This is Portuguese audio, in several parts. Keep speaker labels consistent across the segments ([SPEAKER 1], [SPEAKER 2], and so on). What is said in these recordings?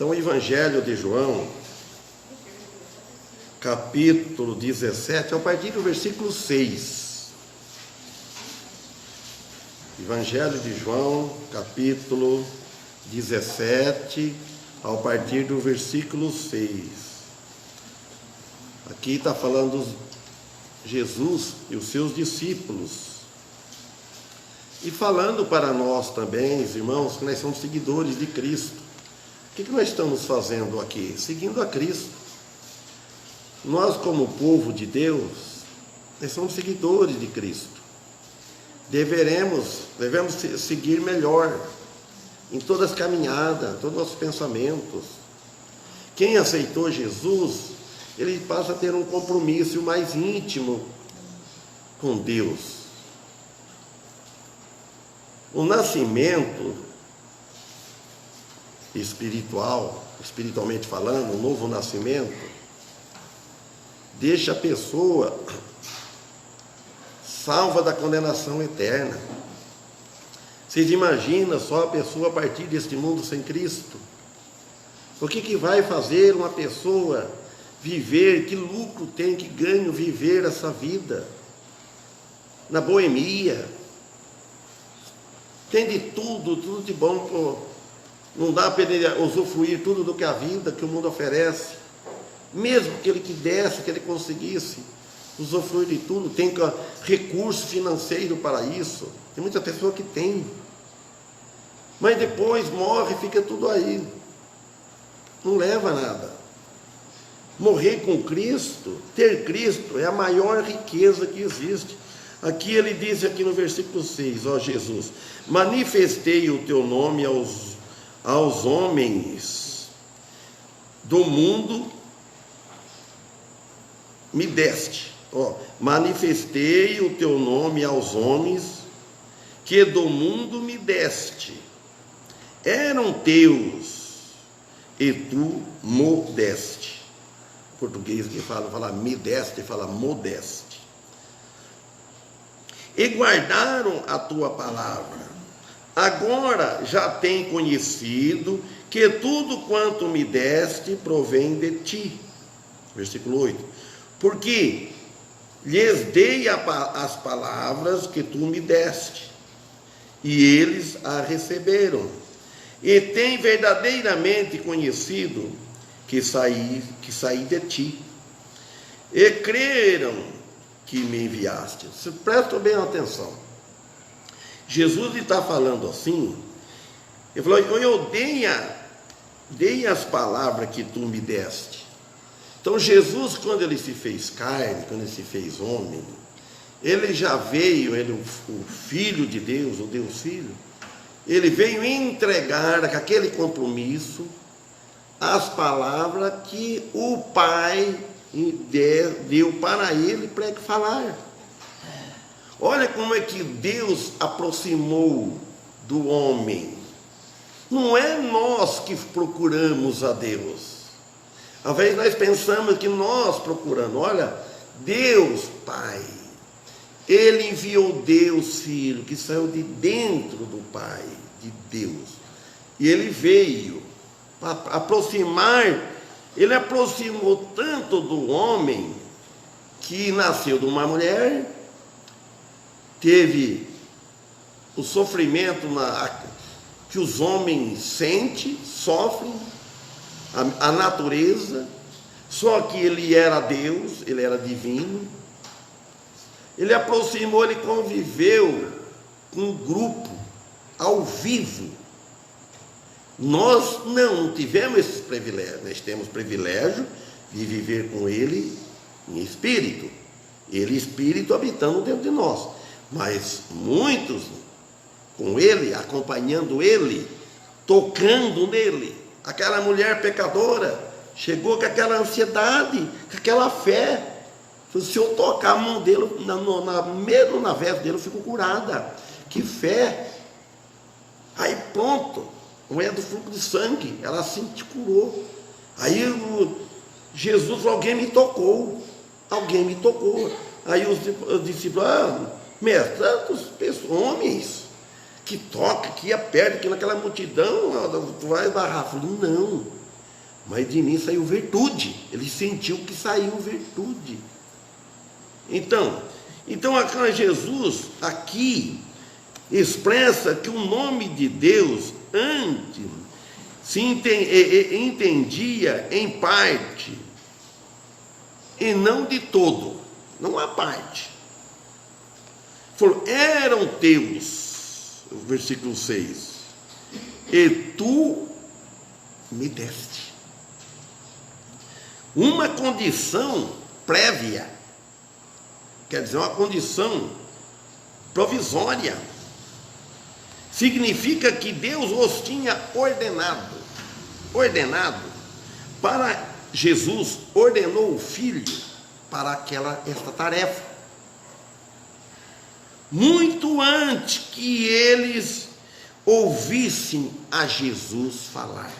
[SPEAKER 1] Então, o Evangelho de João, capítulo 17, a partir do versículo 6. Evangelho de João, capítulo 17, a partir do versículo 6. Aqui está falando Jesus e os seus discípulos. E falando para nós também, irmãos, que nós somos seguidores de Cristo. O que nós estamos fazendo aqui? Seguindo a Cristo. Nós, como povo de Deus, nós somos seguidores de Cristo. Devemos seguir melhor em todas as caminhadas, todos os nossos pensamentos. Quem aceitou Jesus, ele passa a ter um compromisso mais íntimo com Deus. O nascimento espiritualmente falando, o novo nascimento, deixa a pessoa salva da condenação eterna. Vocês imaginam só a pessoa a partir deste mundo sem Cristo? O que vai fazer uma pessoa viver? Que lucro tem, que ganho viver essa vida? Na boemia. Tem de tudo de bom. Não dá para ele usufruir tudo do que a vida, que o mundo oferece. Mesmo que ele quisesse, que ele conseguisse usufruir de tudo, tem recurso financeiro para isso. Tem muita pessoa que tem. Mas depois morre e fica tudo aí. Não leva nada. Morrer com Cristo, ter Cristo, é a maior riqueza que existe. Aqui ele diz aqui no versículo 6, ó Jesus, manifestei o teu nome aos homens do mundo, me deste. Manifestei o teu nome aos homens que do mundo me deste. Eram teus e tu modeste. O português que fala me deste, fala modeste. E guardaram a tua palavra. Agora já tem conhecido que tudo quanto me deste provém de ti. Versículo 8. Porque lhes dei as palavras que tu me deste, e eles a receberam. E tem verdadeiramente conhecido que saí de ti. E creram que me enviaste. Prestem bem atenção. Jesus está falando assim, ele falou, eu dei as palavras que tu me deste. Então Jesus, quando ele se fez carne, quando ele se fez homem, ele já veio, o Filho de Deus, o Deus Filho, ele veio entregar aquele compromisso, as palavras que o Pai deu para ele para ele falar. Olha como é que Deus aproximou do homem. Não é nós que procuramos a Deus. Às vezes nós pensamos que nós procuramos. Olha, Deus Pai, Ele enviou Deus Filho, que saiu de dentro do Pai, de Deus. E Ele veio para aproximar. Ele aproximou tanto do homem, que nasceu de uma mulher, teve o sofrimento que os homens sentem, sofrem, a natureza, só que ele era Deus, ele era divino. Ele aproximou, ele conviveu com um grupo, ao vivo. Nós não tivemos esses privilégios, nós temos privilégio de viver com ele em espírito, ele espírito habitando dentro de nós. Mas muitos com ele, acompanhando ele, tocando nele. Aquela mulher pecadora chegou com aquela ansiedade, com aquela fé. Se eu tocar a mão dele, mesmo na veste dele, eu fico curada. Que fé! Aí pronto, não é do fluxo de sangue, ela assim te curou. Aí Jesus falou, alguém me tocou. Aí os discípulos, mestre, tantos homens que toca, que ia perto, que naquela multidão, tu vai barrar. Eu falei, não, mas de mim saiu virtude. Ele sentiu que saiu virtude. Então Jesus aqui expressa que o nome de Deus antes se entendia em parte e não de todo, não a parte. Falou, eram teus, versículo 6, e tu me deste. Uma condição prévia, quer dizer, uma condição provisória, significa que Deus os tinha ordenado para Jesus, ordenou o Filho para esta tarefa, muito antes que eles ouvissem a Jesus falar.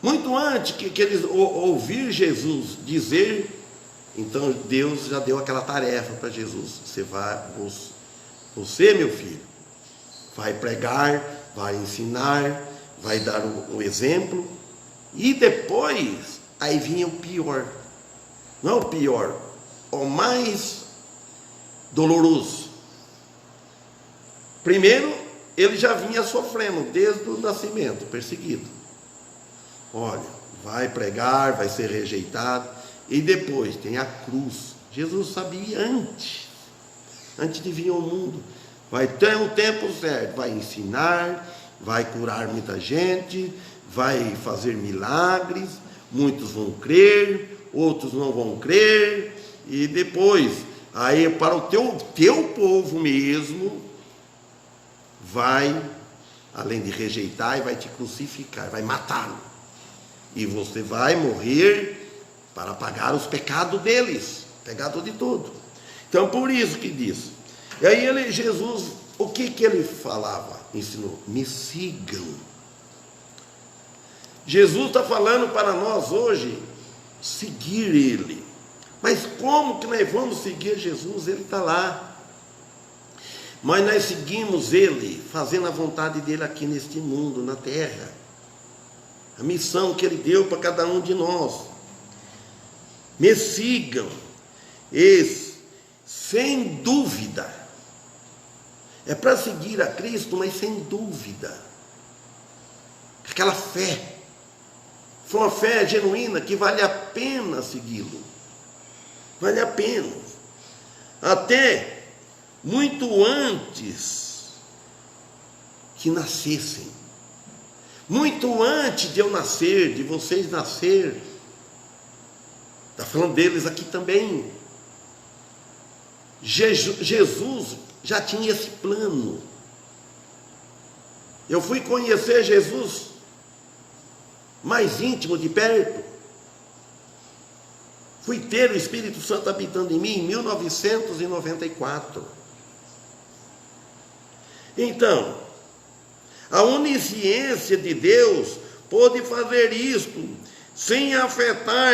[SPEAKER 1] Muito antes que eles ouvir Jesus dizer, então Deus já deu aquela tarefa para Jesus. Você, meu filho, vai pregar, vai ensinar, vai dar um exemplo, e depois, aí vinha o pior. Não o pior, o mais doloroso. Primeiro, ele já vinha sofrendo desde o nascimento, perseguido. Olha, vai pregar, vai ser rejeitado, e depois tem a cruz. Jesus sabia antes de vir ao mundo, vai ter um tempo certo, vai ensinar, vai curar muita gente, vai fazer milagres, muitos vão crer, outros não vão crer, e depois, aí para o teu povo mesmo, vai, além de rejeitar, vai te crucificar, vai matá-lo, e você vai morrer para pagar os pecados deles, pecado de todo. Então, por isso que diz. E aí Jesus, o que ele falava? Ensinou, me sigam. Jesus está falando para nós hoje, seguir Ele. Mas como que nós vamos seguir Jesus? Ele está lá. Mas nós seguimos Ele, fazendo a vontade dEle aqui neste mundo, na terra. A missão que Ele deu para cada um de nós. Me sigam. Sem dúvida. É para seguir a Cristo, mas sem dúvida. Aquela fé. Foi uma fé genuína que vale a pena segui-lo. Vale a pena. Até muito antes que nascessem. Muito antes de eu nascer, de vocês nascer. Está falando deles aqui também. Jesus já tinha esse plano. Eu fui conhecer Jesus mais íntimo, de perto. Fui ter o Espírito Santo habitando em mim em 1994. Então, a onisciência de Deus pôde fazer isto sem afetar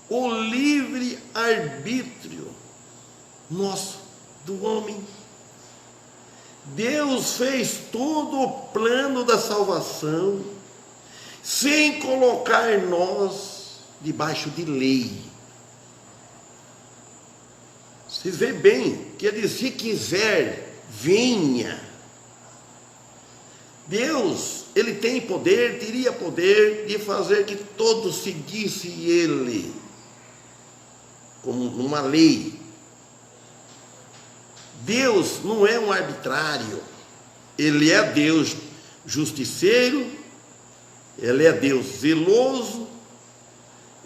[SPEAKER 1] o livre arbítrio nosso, do homem. Deus fez todo o plano da salvação sem colocar nós debaixo de lei. Vocês veem bem que ele, se quiser, venha. Deus, ele tem poder, teria poder de fazer que todos seguissem ele como uma lei. Deus não é um arbitrário, Ele é Deus justiceiro, Ele é Deus zeloso,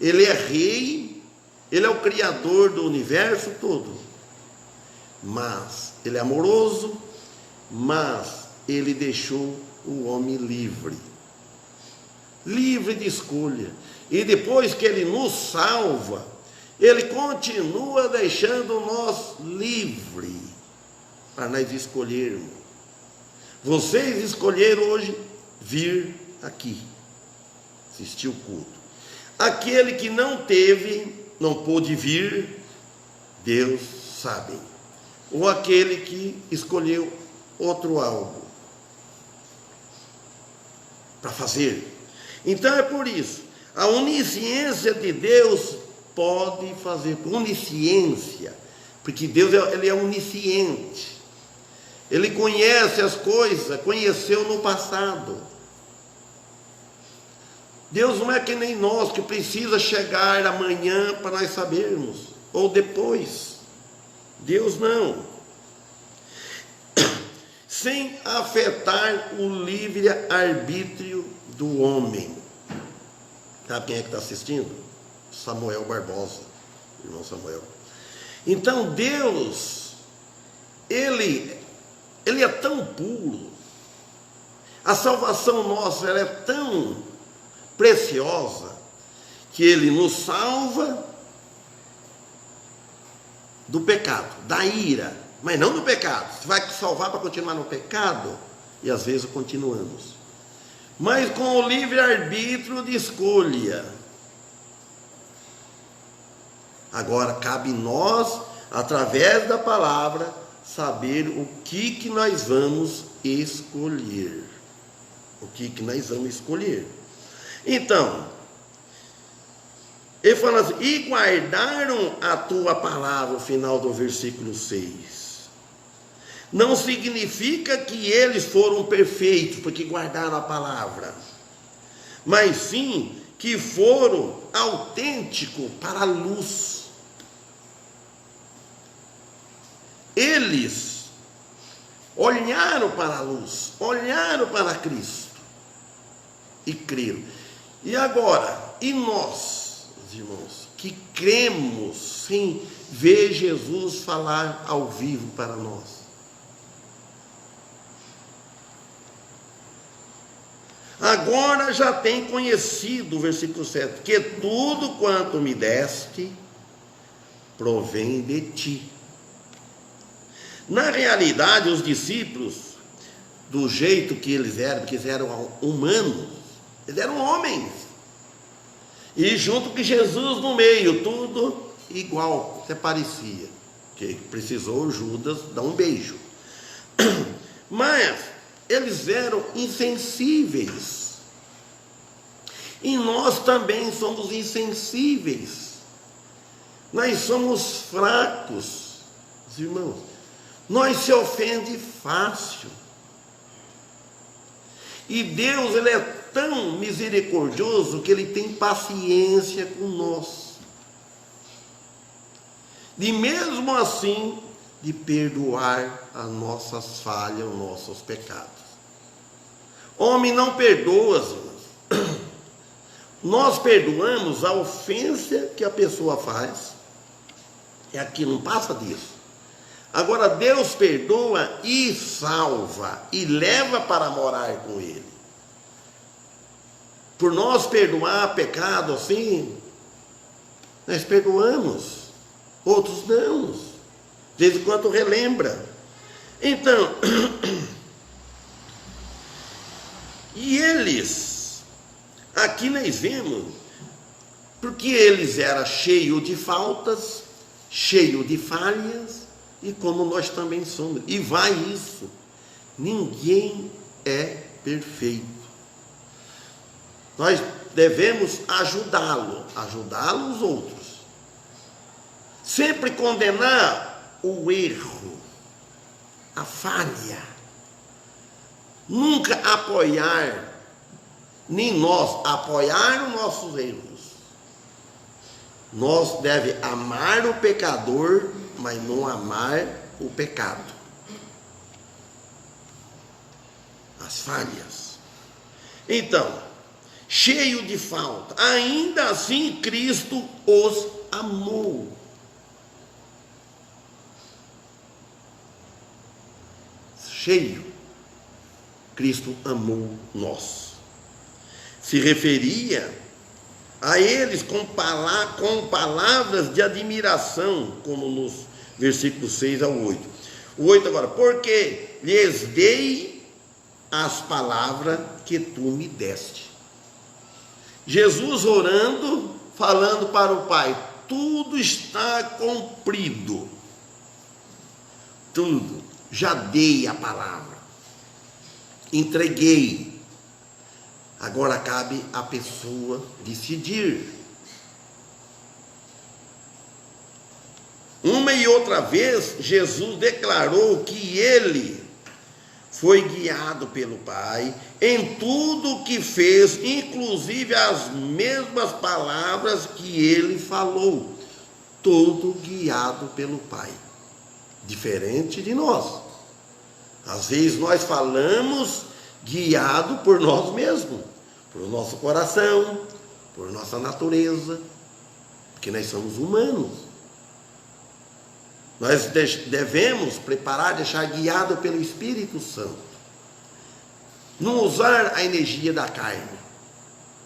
[SPEAKER 1] Ele é rei, Ele é o criador do universo todo, mas Ele é amoroso, mas Ele deixou o homem livre de escolha, e depois que Ele nos salva, Ele continua deixando nós livres, para nós escolhermos. Vocês escolheram hoje vir aqui, assistir o culto. Aquele que não pôde vir, Deus sabe. Ou aquele que escolheu outro algo. para fazer. Então é por isso, a onisciência de Deus pode fazer, onisciência, porque Deus ele é onisciente, Ele conhece as coisas, conheceu no passado. Deus não é que nem nós, que precisa chegar amanhã para nós sabermos, ou depois. Deus não. Sem afetar o livre-arbítrio do homem. Sabe quem é que está assistindo? Samuel Barbosa, irmão Samuel. Então Deus, Ele é tão puro, a salvação nossa ela é tão preciosa, que Ele nos salva do pecado, da ira, mas não do pecado. Você vai salvar para continuar no pecado? E às vezes continuamos. Mas com o livre-arbítrio de escolha. Agora cabe nós, através da palavra, saber o que nós vamos escolher. O que nós vamos escolher. Então, ele fala assim, e guardaram a tua palavra, o final do versículo 6. Não significa que eles foram perfeitos, porque guardaram a palavra, mas sim que foram autênticos para a luz. Eles olharam para a luz, olharam para Cristo e creram. E agora, e nós, irmãos, que cremos sem ver Jesus falar ao vivo para nós? Agora já tem conhecido, versículo 7, que tudo quanto me deste provém de ti. Na realidade, os discípulos, do jeito que eles eram, porque eles eram humanos, eles eram homens, e junto com Jesus no meio, tudo igual, até parecia, que precisou Judas dar um beijo, mas eles eram insensíveis, e nós também somos insensíveis, nós somos fracos, irmãos, nós se ofende fácil, e Deus ele é tão misericordioso que Ele tem paciência com nós, e mesmo assim de perdoar as nossas falhas, os nossos pecados. Homem não perdoa, irmãos. Nós perdoamos a ofensa que a pessoa faz, é aqui, não passa disso. Agora Deus perdoa e salva, e leva para morar com Ele. Por nós perdoar pecado assim, nós perdoamos, outros não, de vez em quando relembra. Então, e eles, aqui nós vemos, porque eles eram cheios de faltas, cheios de falhas, e como nós também somos, e vai isso, ninguém é perfeito. Nós devemos ajudar os outros. Sempre condenar o erro, a falha. Nunca apoiar, nem nós apoiar os nossos erros. Nós devemos amar o pecador, mas não amar o pecado. As falhas. Então, cheio de falta, ainda assim Cristo os amou. Cheio, Cristo amou nós. Se referia a eles com palavras de admiração, como nos versículos 6 ao 8. O 8 agora, porque lhes dei as palavras que tu me deste. Jesus orando, falando para o Pai, tudo está cumprido. Tudo. Já dei a palavra. Entreguei. Agora cabe à pessoa decidir. Uma e outra vez, Jesus declarou que ele foi guiado pelo Pai em tudo o que fez, inclusive as mesmas palavras que ele falou. Todo guiado pelo Pai. Diferente de nós. Às vezes nós falamos guiado por nós mesmos, por nosso coração, por nossa natureza, porque nós somos humanos. Nós devemos preparar, deixar guiado pelo Espírito Santo. Não usar a energia da carne.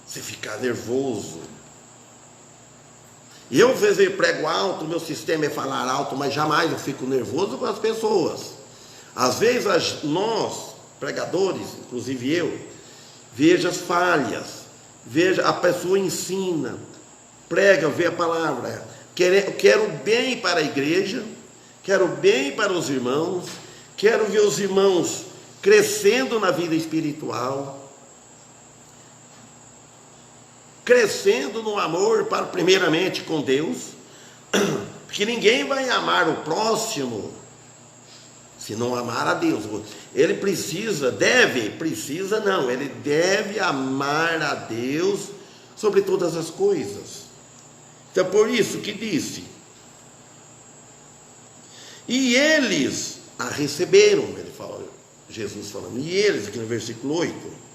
[SPEAKER 1] Você ficar nervoso. Eu, às vezes, prego alto, meu sistema é falar alto, mas jamais eu fico nervoso com as pessoas. Às vezes, nós, pregadores, inclusive eu, vejo as falhas, vejo a pessoa ensina, prega, vê a palavra. Quero bem para a igreja, quero bem para os irmãos, quero ver os irmãos crescendo na vida espiritual, crescendo no amor, primeiramente com Deus, porque ninguém vai amar o próximo se não amar a Deus. Ele ele deve amar a Deus sobre todas as coisas. Então, por isso que disse, e eles a receberam, ele fala, Jesus falando, e eles, aqui no versículo 8,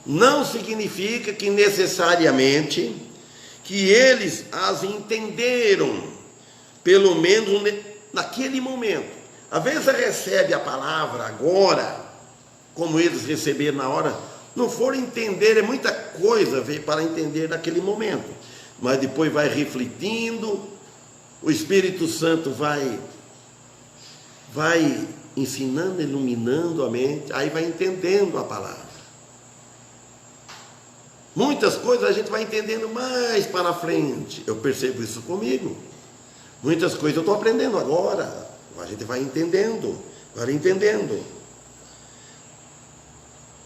[SPEAKER 1] não significa que necessariamente que eles as entenderam, pelo menos naquele momento. Às vezes você recebe a palavra agora, como eles receberam na hora, não for entender, é muita coisa para entender naquele momento, mas depois vai refletindo, o Espírito Santo vai ensinando, iluminando a mente, aí vai entendendo a palavra. Muitas coisas a gente vai entendendo mais para frente. Eu percebo isso comigo. Muitas coisas eu estou aprendendo agora. A gente vai entendendo.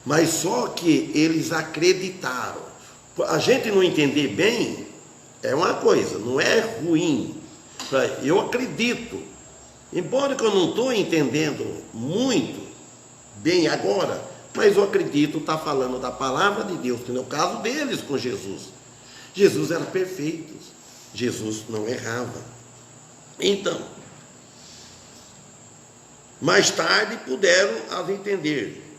[SPEAKER 1] Mas só que eles acreditaram. A gente não entender bem é uma coisa, não é ruim. Eu acredito. Embora que eu não estou entendendo muito bem agora, mas eu acredito estar falando da palavra de Deus, que no caso deles com Jesus. Jesus era perfeito, Jesus não errava. Então, mais tarde puderam as entender.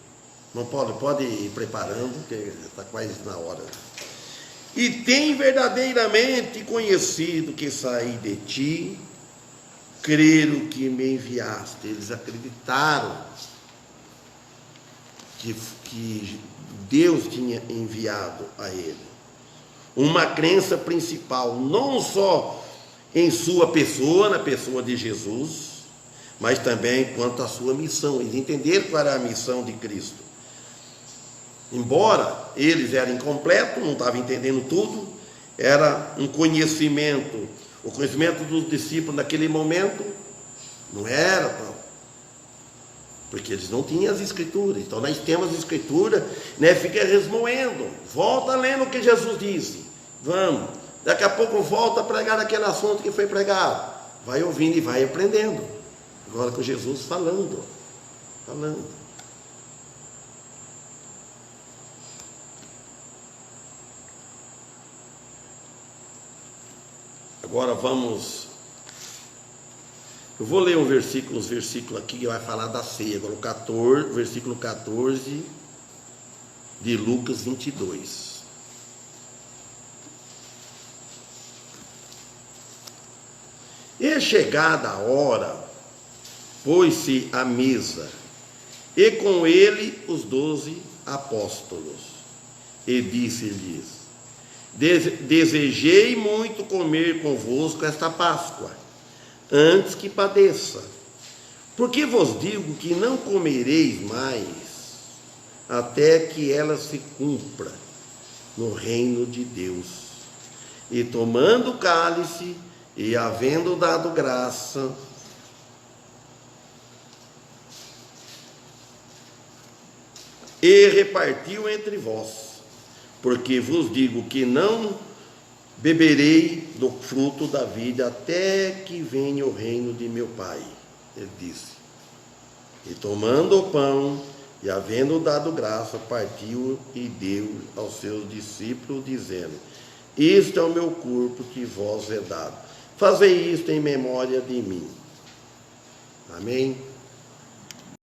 [SPEAKER 1] Não pode ir preparando, porque está quase na hora. E tem verdadeiramente conhecido que saí de ti, creram que me enviaste. Eles acreditaram que Deus tinha enviado a ele. Uma crença principal, não só em sua pessoa, na pessoa de Jesus, mas também quanto à sua missão. Eles entenderam qual era a missão de Cristo. Embora eles eram incompletos, não estavam entendendo tudo, era um conhecimento, o conhecimento dos discípulos naquele momento não era tal, porque eles não tinham as escrituras. Então nós temos as escrituras, né? Fica resmoendo, volta lendo o que Jesus disse, vamos, daqui a pouco volta a pregar aquele assunto que foi pregado, vai ouvindo e vai aprendendo, agora com Jesus falando. Agora vamos, eu vou ler os versículos aqui que vai falar da ceia. Agora o versículo 14 de Lucas 22. E chegada a hora, pôs-se à mesa, e com ele os 12 apóstolos, e disse-lhes: desejei muito comer convosco esta Páscoa, antes que padeça. Porque vos digo que não comereis mais, até que ela se cumpra no reino de Deus. E tomando o cálice, e havendo dado graça, e repartiu entre vós, porque vos digo que não beberei do fruto da vida até que venha o reino de meu Pai. Ele disse. E tomando o pão, e havendo dado graça, partiu e deu aos seus discípulos, dizendo: isto é o meu corpo que vos é dado. Fazei isto em memória de mim. Amém?